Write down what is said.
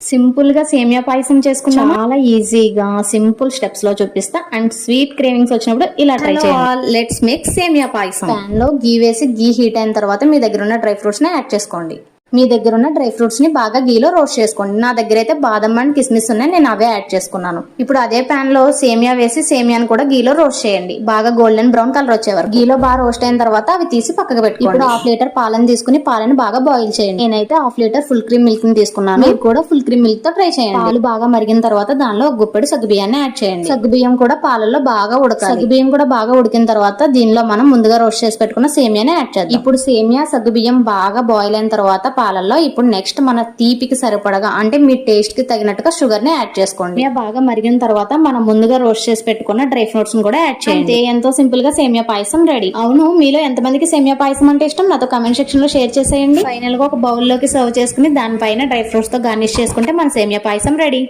Simple గా సేమియా పాయసం చేసుకున్నాం. చాలా ఈజీగా సింపుల్ స్టెప్స్ లో చూపిస్తా. అండ్ స్వీట్ క్రేవింగ్స్ వచ్చినప్పుడు ఇలా ట్రై చేయండి. లెట్స్ మేక్ సేమియా పాయసం. పాన్ లో గీ వేసి గీ హీట్ అయిన తర్వాత మీ దగ్గర ఉన్న డ్రై ఫ్రూట్స్ ని యాడ్ చేసుకోండి. మీ దగ్గర ఉన్న డ్రై ఫ్రూట్స్ ని బాగా గీలో రోస్ట్ చేసుకోండి. నా దగ్గర అయితే బాదం అండ్ కిస్మిస్ ఉన్నాయి, నేను అవే యాడ్ చేసుకున్నాను. ఇప్పుడు అదే పాన్ లో సేమియా వేసి సేమియాని కూడా గీలో రోస్ట్ చేయండి. బాగా గోల్డెన్ బ్రౌన్ కలర్ వచ్చేవారు. గీలో బాగా రోస్ట్ అయిన తర్వాత అవి తీసి పక్కకు పెట్టుకోండి. ఇప్పుడు హాఫ్ లీటర్ పాలను తీసుకుని పాలను బాగా బాయిల్ చేయండి. నేనైతే half litre full cream milk ని తీసుకున్నాను. మీరు కూడా ఫుల్ క్రీమ్ మిల్క్ తో ట్రై చేయండి. పాలు బాగా మరిగిన తర్వాత దానిలో ఒక గుప్పెడు సగ్గుబియ్యాన్ని యాడ్ చేయండి. సగ్గుబియ్యం కూడా పాలలో బాగా ఉడకాలి. సగ్గుబియ్యం కూడా బాగా ఉడికిన తర్వాత దీనిలో మనం ముందుగా రోస్ట్ చేసి పెట్టుకున్న సేమియాని యాడ్ చేద్దాం. ఇప్పుడు సేమియా సగ్గుబియ్యం బాగా బాయిల్ అయిన తర్వాత పాలల్లో ఇప్పుడు నెక్స్ట్ మన తీపికి సరిపడగా అంటే మీ టేస్ట్ కి తగినట్టుగా షుగర్ ని యాడ్ చేసుకోండి. బాగా మరిగిన తర్వాత మనం ముందుగా రోస్ట్ చేసి పెట్టుకున్న డ్రై ఫ్రూట్స్ కూడా యాడ్ చేయండి. ఎంతో సింపుల్ గా సేమియా పాయసం రెడీ. అవును, మీలో ఎంతమందికి సేమియా పాయసం అంటే ఇష్టం నాతో కామెంట్ సెక్షన్ లో షేర్ చేసేయండి. ఫైనల్ గా ఒక బౌల్ లోకి సర్వ్ చేసుకుని దానిపైన డ్రై ఫ్రూట్స్ తో గార్నిష్ చేసుకుంటే మన సేమియా పాయసం రెడీ.